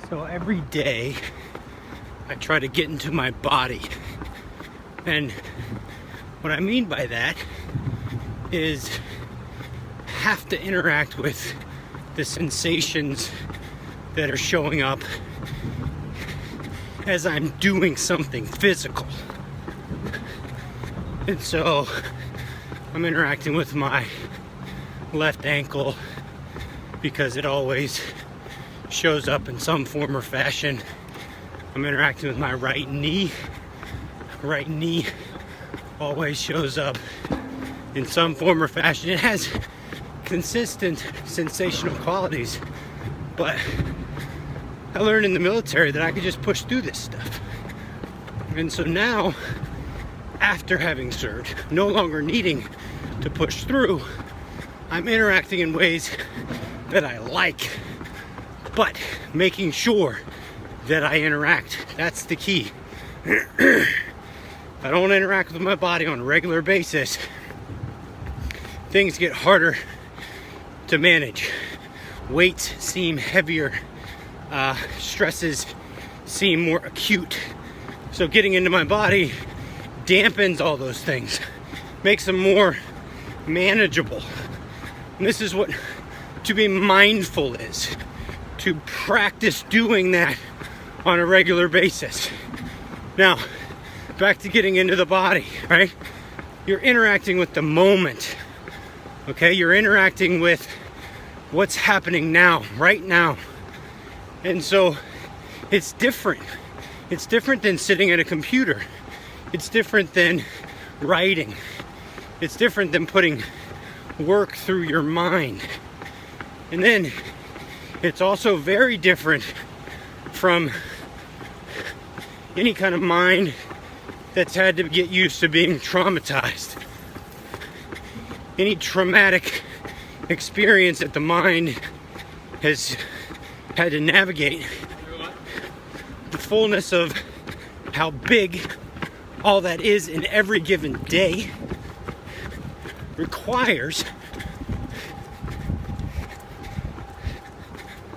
So every day I try to get into my body. And what I mean by that is have to interact with the sensations that are showing up as I'm doing something physical. And so I'm interacting with my left ankle because it always shows up in some form or fashion. I'm interacting with my right knee. Right knee always shows up in some form or fashion. It has consistent sensational qualities, but I learned in the military that I could just push through this stuff. And so now, after having served, no longer needing to push through, I'm interacting in ways that I like, but making sure that I interact. That's the key. If I don't interact with my body on a regular basis, things get harder to manage. Weights seem heavier. Stresses seem more acute. So getting into my body dampens all those things, makes them more manageable. And this is what to be mindful is, to practice doing that on a regular basis. Now, back to getting into the body, right? You're interacting with the moment, okay? You're interacting with what's happening now, right now. And so it's different. It's different than sitting at a computer. It's different than writing. It's different than putting work through your mind. And then it's also very different from any kind of mind that's had to get used to being traumatized. Any traumatic experience that the mind has had to navigate, the fullness of how big all that is in every given day requires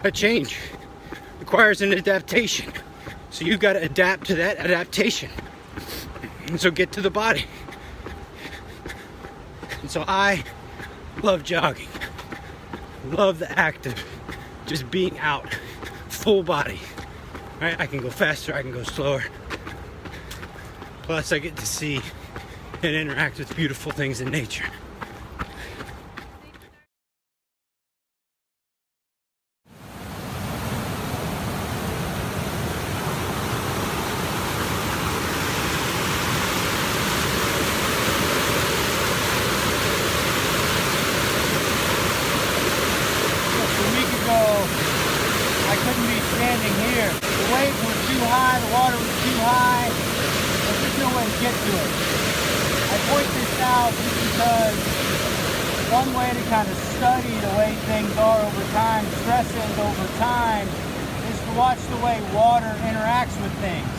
a change, requires an adaptation. So you've got to adapt to that adaptation. And so get to the body. And so I love jogging. Love the act of just being out, full body. Right? I can go faster, I can go slower. Plus I get to see and interact with beautiful things in nature. I couldn't be standing here. The waves were too high, the water was too high. There's just no way to get to it. I point this out just because one way to kind of study the way things are over time, stresses over time, is to watch the way water interacts with things.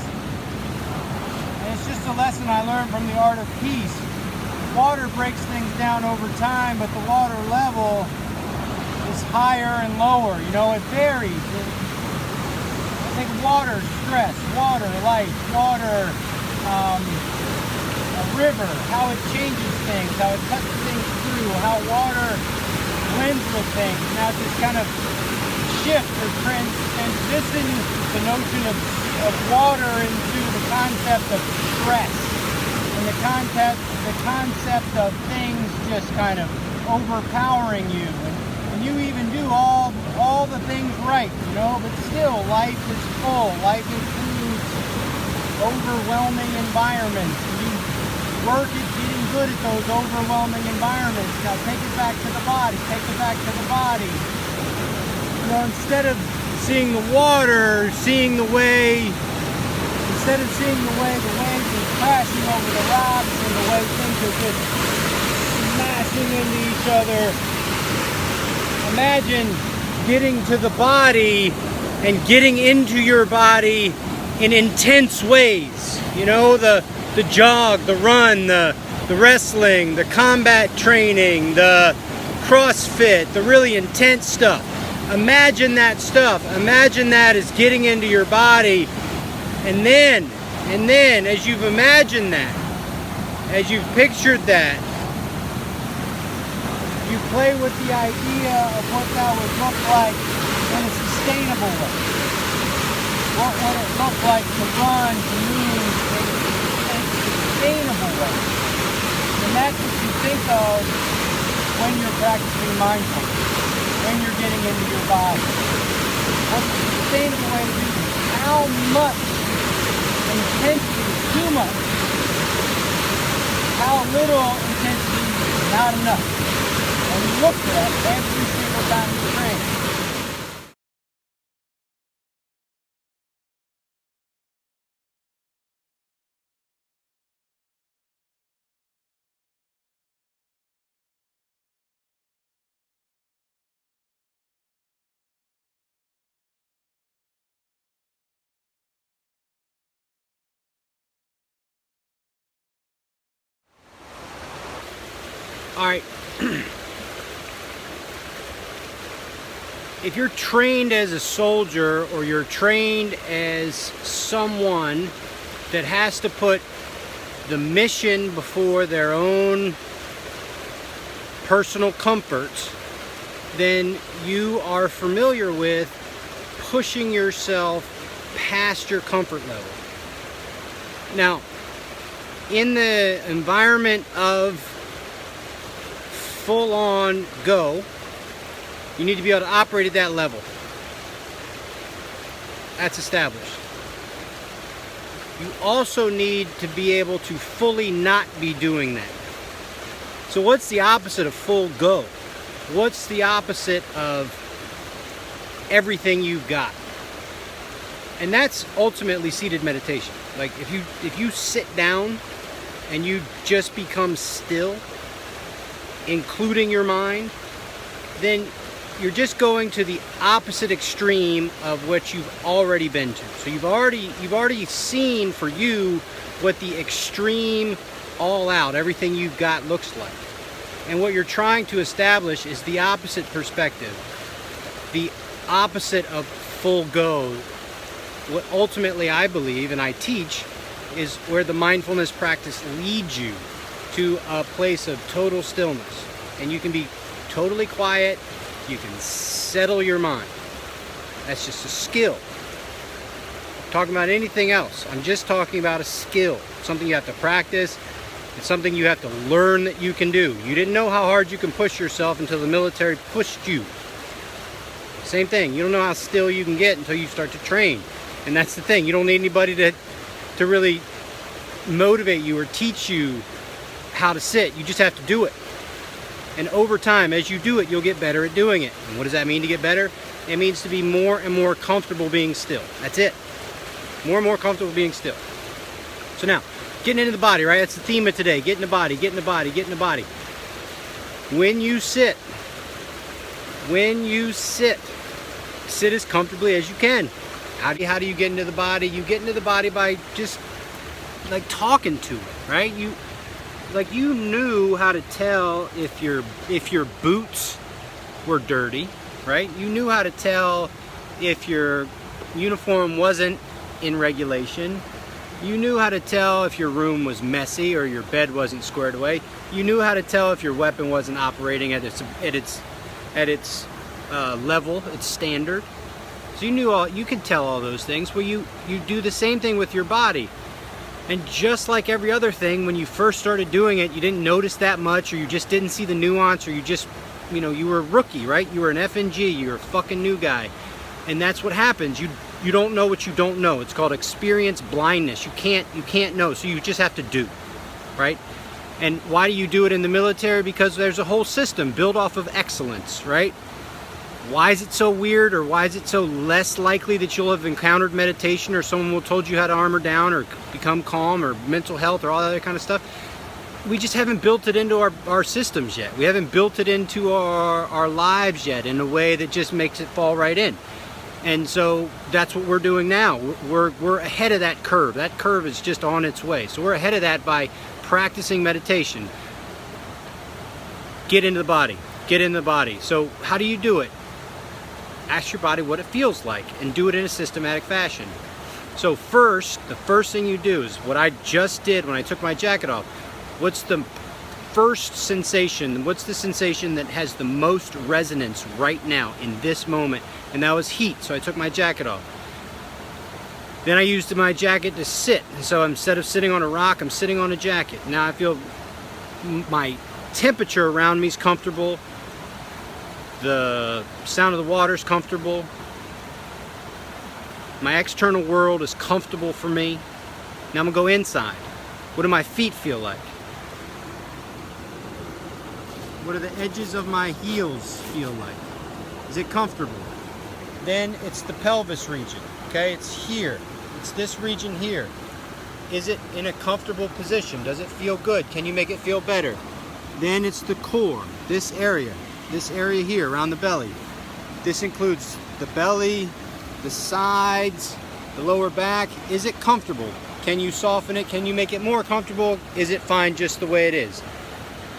And it's just a lesson I learned from the art of peace. Water breaks things down over time, but the water level is higher and lower. You know, it varies. I think water, stress, water, life, water, a river, how it changes things, how it cuts things through, how water blends with things. Now just kind of shift or transition the notion of water into the concept of stress and the concept of things just kind of overpowering you. And you even do all the things right, you know, but still life is full. Life includes overwhelming environments. You work at getting good at those overwhelming environments. Now take it back to the body. Take it back to the body. You know, instead of seeing the water, instead of seeing the way the waves are crashing over the rocks and the way things are just smashing into each other, imagine getting to the body and getting into your body in intense ways. You know, the jog, the run, the wrestling, the combat training, the CrossFit, the really intense stuff. imagine that stuff. Imagine that as getting into your body, and then as you've imagined that, as you've pictured that, you play with the idea of what that would look like in a sustainable way. What would it look like to run, to move in a sustainable way? And that's what you think of when you're practicing mindfulness, when you're getting into your body. What's a sustainable way to do this? How much intensity is too much? How little intensity is not enough? And you look for that every single time you train. All right. If you're trained as a soldier, or you're trained as someone that has to put the mission before their own personal comforts, then you are familiar with pushing yourself past your comfort level. Now, in the environment of full-on go, you need to be able to operate at that level. That's established. You also need to be able to fully not be doing that. So what's the opposite of full go? What's the opposite of everything you've got? And that's ultimately seated meditation. Like if you sit down and you just become still, including your mind, then you're just going to the opposite extreme of what you've already been to. So you've already seen for you what the extreme, all out, everything you've got looks like. And what you're trying to establish is the opposite perspective, the opposite of full go. What ultimately I believe and I teach is where the mindfulness practice leads you to a place of total stillness. And you can be totally quiet, you can settle your mind. That's just a skill. I'm talking about anything else. I'm just talking about a skill, something you have to practice. It's something you have to learn that you can do. You didn't know how hard you can push yourself until the military pushed you. Same thing, you don't know how still you can get until you start to train. And that's the thing, you don't need anybody to really motivate you or teach you how to sit. You just have to do it. And over time, as you do it, you'll get better at doing it. And what does that mean to get better? It means to be more and more comfortable being still. That's it. More and more comfortable being still. So now, getting into the body, right? That's the theme of today. Get in the body, get in the body, get in the body. When you sit, sit as comfortably as you can. How do you get into the body? You get into the body by just like talking to it, right? You knew how to tell if your boots were dirty, right? You knew how to tell if your uniform wasn't in regulation. You knew how to tell if your room was messy or your bed wasn't squared away. You knew how to tell if your weapon wasn't operating at its level, its standard. So you could tell all those things. Well, you do the same thing with your body. And just like every other thing, when you first started doing it, you didn't notice that much, or you just didn't see the nuance, or you were a rookie, right? You were an FNG, you were a fucking new guy. And that's what happens. You don't know what you don't know. It's called experience blindness. You can't know, so you just have to do, right? And why do you do it in the military? Because there's a whole system built off of excellence, right? Why is it so weird, or why is it so less likely that you'll have encountered meditation, or someone will told you how to armor down or become calm, or mental health, or all that other kind of stuff? We just haven't built it into our systems yet. We haven't built it into our lives yet in a way that just makes it fall right in. And so that's what we're doing now. We're ahead of that curve. That curve is just on its way. So we're ahead of that by practicing meditation. Get into the body. Get in the body. So how do you do it? Ask your body what it feels like and do it in a systematic fashion. So the first thing you do is what I just did when I took my jacket off. What's the first sensation? What's the sensation that has the most resonance right now in this moment? And that was heat, so I took my jacket off. Then I used my jacket to sit. And so instead of sitting on a rock, I'm sitting on a jacket. Now I feel my temperature around me is comfortable. The sound of the water is comfortable. My external world is comfortable for me. Now I'm gonna go inside. What do my feet feel like? What do the edges of my heels feel like? Is it comfortable? Then it's the pelvis region, okay? It's here. It's this region here. Is it in a comfortable position? Does it feel good? Can you make it feel better? Then it's the core, this area here around the belly. This includes the belly, the sides, the lower back. Is it comfortable? Can you soften it? Can you make it more comfortable? Is it fine just the way it is?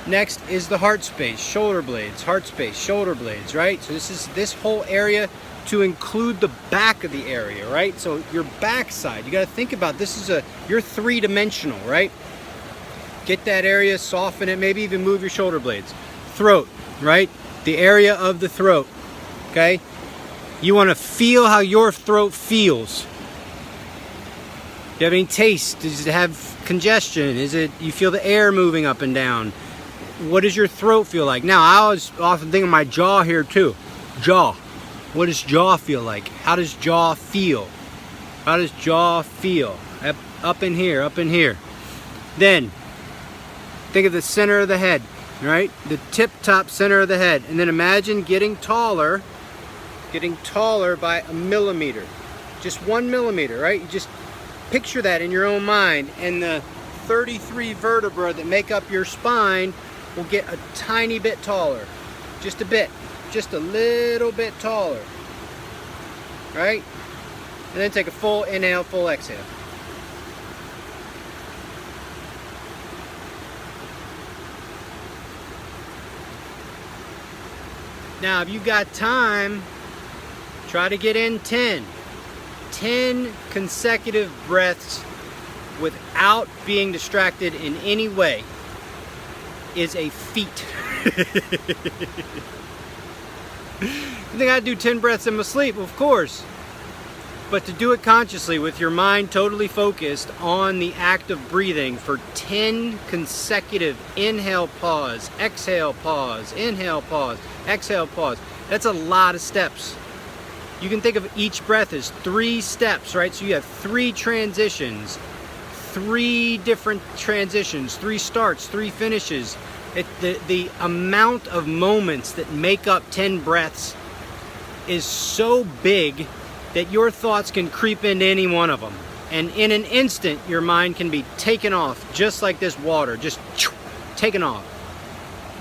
Next is the heart space, shoulder blades, heart space, shoulder blades, right? So this is this whole area to include the back of the area, right? So your back side, you got to think about this you're three-dimensional, right? Get that area, soften it, maybe even move your shoulder blades. Throat, right? The area of the throat, okay? You want to feel how your throat feels. Do you have any taste? Does it have congestion? You feel the air moving up and down? What does your throat feel like? Now, I was often thinking my jaw here too. Jaw. What does jaw feel like? How does jaw feel? How does jaw feel? Up in here, up in here. Then, think of the center of the head, right? The tip-top center of the head. And then imagine getting taller by a millimeter. Just 1 millimeter, right? You just picture that in your own mind. And the 33 vertebrae that make up your spine will get a tiny bit taller. Just a bit. Just a little bit taller. Right? And then take a full inhale, full exhale. Now, if you got time, try to get in 10 consecutive breaths without being distracted in any way is a feat. You think I'd do 10 breaths in my sleep? Of course. But to do it consciously with your mind totally focused on the act of breathing for 10 consecutive inhale, pause, exhale, pause, inhale, pause, exhale, pause. That's a lot of steps. You can think of each breath as 3 steps, right? So you have 3 transitions, 3 different transitions, 3 starts, 3 finishes. The amount of moments that make up 10 breaths is so big that your thoughts can creep into any one of them. And in an instant, your mind can be taken off, just like this water, just taken off.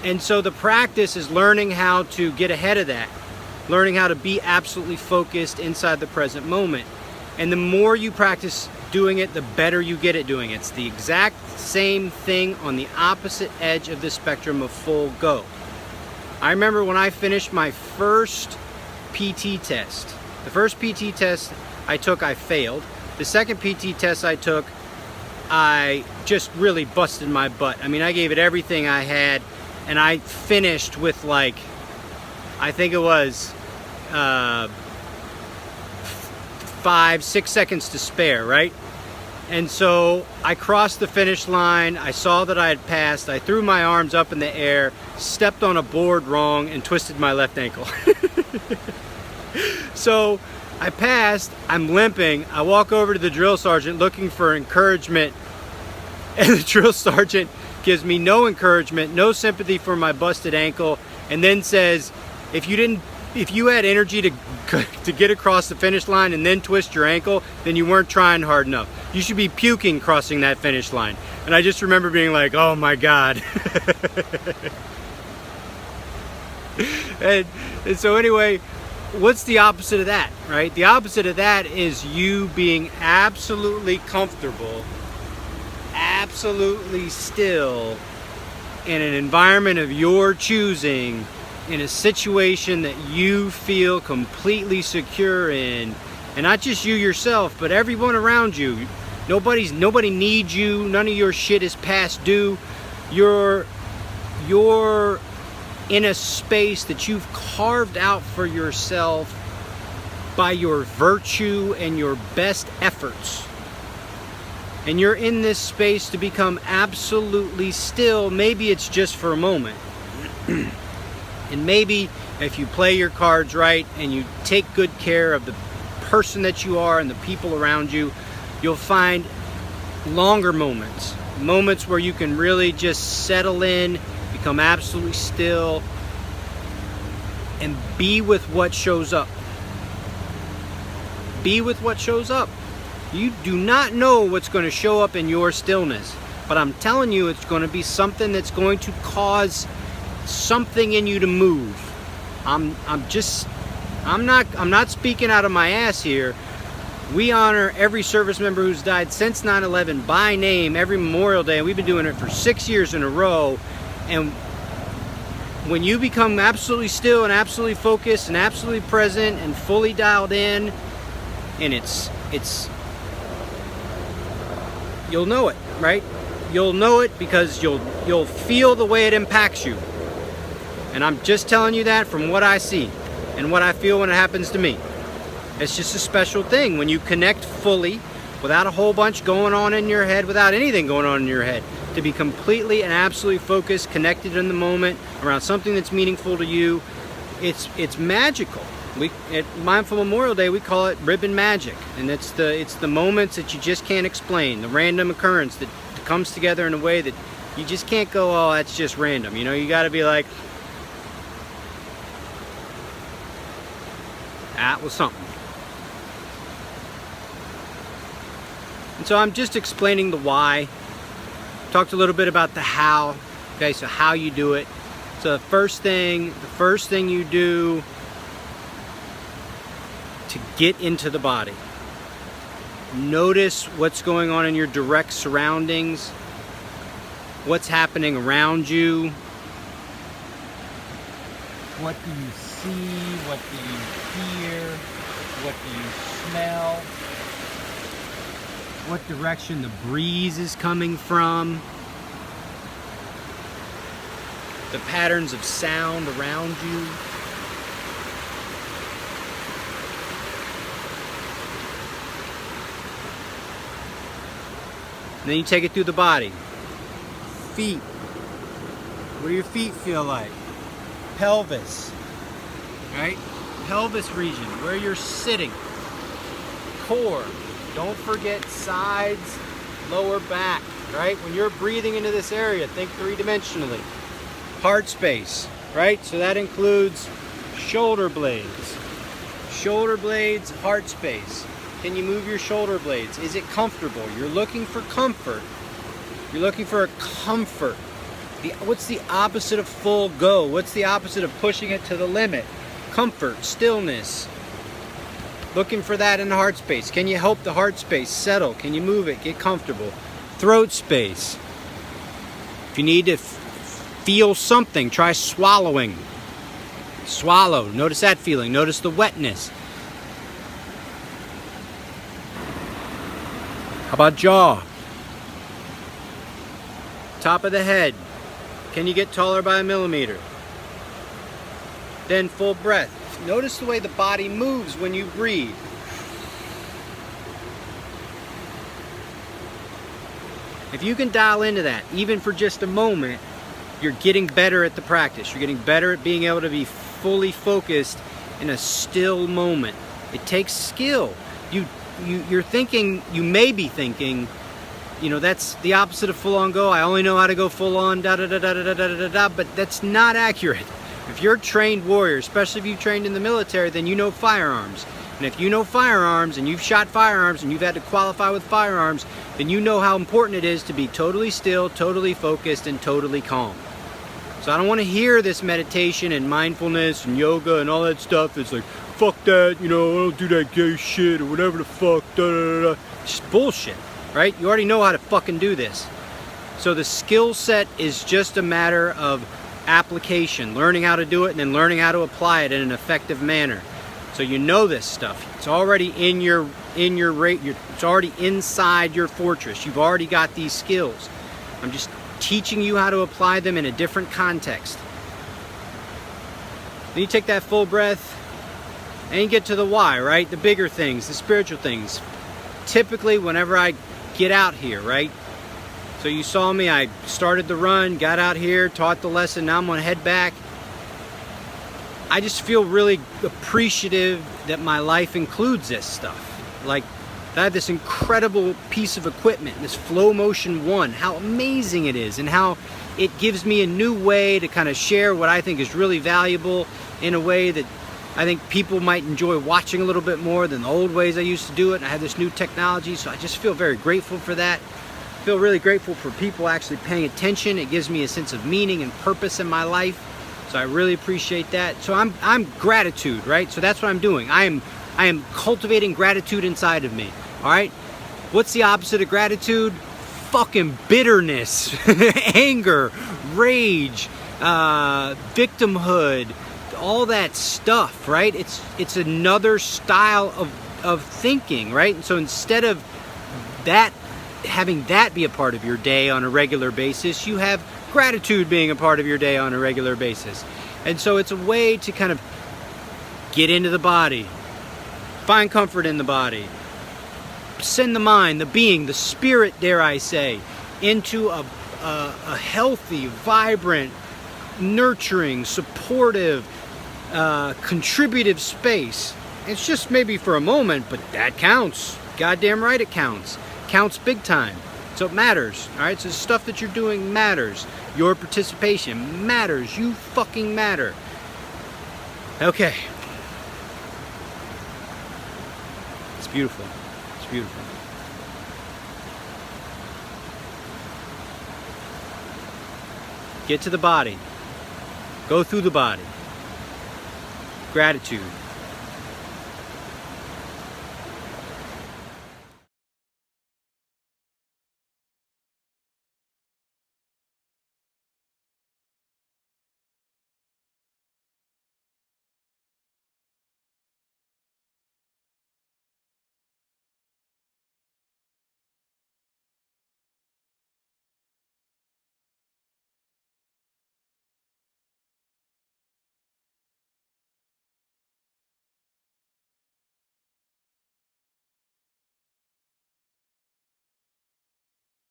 And so the practice is learning how to get ahead of that, learning how to be absolutely focused inside the present moment. And the more you practice doing it, the better you get at doing it. It's the exact same thing on the opposite edge of the spectrum of full go. I remember when I finished my first PT test. The first PT test I took, I failed. The second PT test I took, I just really busted my butt. I mean, I gave it everything I had, and I finished with like, I think it was 5-6 seconds to spare, right? And so I crossed the finish line. I saw that I had passed. I threw my arms up in the air, stepped on a board wrong, and twisted my left ankle. So I passed. I'm limping. I walk over to the drill sergeant looking for encouragement, and the drill sergeant gives me no encouragement, no sympathy for my busted ankle, and then says, if you had energy to get across the finish line and then twist your ankle, then you weren't trying hard enough. You should be puking crossing that finish line. And I just remember being like, oh my God. and so anyway, what's the opposite of that, right? The opposite of that is you being absolutely comfortable, absolutely still in an environment of your choosing in a situation that you feel completely secure in, and not just you yourself, but everyone around you. Nobody needs you. None of your shit is past due. You're in a space that you've carved out for yourself by your virtue and your best efforts. And you're in this space to become absolutely still. Maybe it's just for a moment. And maybe if you play your cards right and you take good care of the person that you are and the people around you, you'll find longer moments. Moments where you can really just settle in, become absolutely still, and be with what shows up. Be with what shows up. You do not know what's going to show up in your stillness, but I'm telling you it's going to be something that's going to cause something in you to move. I'm not speaking out of my ass here. We honor every service member who's died since 9/11 by name every Memorial Day, and we've been doing it for 6 years in a row. And when you become absolutely still and absolutely focused and absolutely present and fully dialed in, and it's you'll know it, right? You'll know it because you'll feel the way it impacts you. And I'm just telling you that from what I see and what I feel when it happens to me. It's just a special thing when you connect fully, without a whole bunch going on in your head, without anything going on in your head, to be completely and absolutely focused, connected in the moment around something that's meaningful to you. It's magical. At Mindful Memorial Day, we call it ribbon magic, and it's the moments that you just can't explain, the random occurrence that comes together in a way that you just can't go, oh, that's just random. You know, you got to be like, that was something. And so I'm just explaining the why. Talked a little bit about the how. Okay, so how you do it. So the first thing you do to get into the body. Notice what's going on in your direct surroundings. What's happening around you. What do you see? What do you hear? What do you smell? What direction the breeze is coming from. The patterns of sound around you. And then you take it through the body. Feet. What do your feet feel like? Pelvis. Right? Pelvis region, where you're sitting. Core. Don't forget sides, lower back. Right? When you're breathing into this area, think three-dimensionally. Heart space. Right? So that includes shoulder blades. Shoulder blades, heart space. Can you move your shoulder blades? Is it comfortable? You're looking for comfort. You're looking for a comfort. What's the opposite of full go? What's the opposite of pushing it to the limit? Comfort, stillness. Looking for that in the heart space. Can you help the heart space settle? Can you move it? Get comfortable. Throat space. If you need to feel something, try swallowing. Swallow. Notice that feeling. Notice the wetness. How about jaw? Top of the head. Can you get taller by a millimeter? Then full breath. Notice the way the body moves when you breathe. If you can dial into that, even for just a moment, you're getting better at the practice. You're getting better at being able to be fully focused in a still moment. It takes skill. You're thinking, you may be thinking, you know, that's the opposite of full on go. I only know how to go full on, da da da da da da da da da, but that's not accurate. If you're a trained warrior, especially if you trained in the military, then you know firearms. And if you know firearms and you've shot firearms and you've had to qualify with firearms, then you know how important it is to be totally still, totally focused, and totally calm. So I don't want to hear this meditation and mindfulness and yoga and all that stuff. It's like, fuck that, you know, I don't do that gay shit or whatever the fuck, da da da da. It's just bullshit, right? You already know how to fucking do this. So the skill set is just a matter of application, learning how to do it and then learning how to apply it in an effective manner. So you know this stuff. It's already it's already inside your fortress. You've already got these skills. I'm just teaching you how to apply them in a different context. Then you take that full breath and you get to the why, right? The bigger things, the spiritual things. Typically, whenever I get out here, right? So you saw me, I started the run, got out here, taught the lesson, now I'm gonna head back. I just feel really appreciative that my life includes this stuff. Like, I have this incredible piece of equipment, this Flow Motion 1, how amazing it is, and how it gives me a new way to kind of share what I think is really valuable in a way that I think people might enjoy watching a little bit more than the old ways I used to do it. And I have this new technology, so I just feel very grateful for that. I feel really grateful for people actually paying attention. It gives me a sense of meaning and purpose in my life. So I really appreciate that. So I'm gratitude, right? So that's what I'm doing. I am cultivating gratitude inside of me. All right? What's the opposite of gratitude? Fucking bitterness, anger, rage, victimhood, all that stuff, right? It's another style of thinking, right? And so instead of that, having that be a part of your day on a regular basis, you have gratitude being a part of your day on a regular basis. And so it's a way to kind of get into the body, find comfort in the body, send the mind, the being, the spirit, dare I say, into a healthy, vibrant, nurturing, supportive, contributive space. It's just maybe for a moment, but that counts. Goddamn right it counts. Counts big time. So it matters. All right, so the stuff that you're doing matters. Your participation matters. You fucking matter. Okay. It's beautiful. It's beautiful. Get to the body. Go through the body. Gratitude.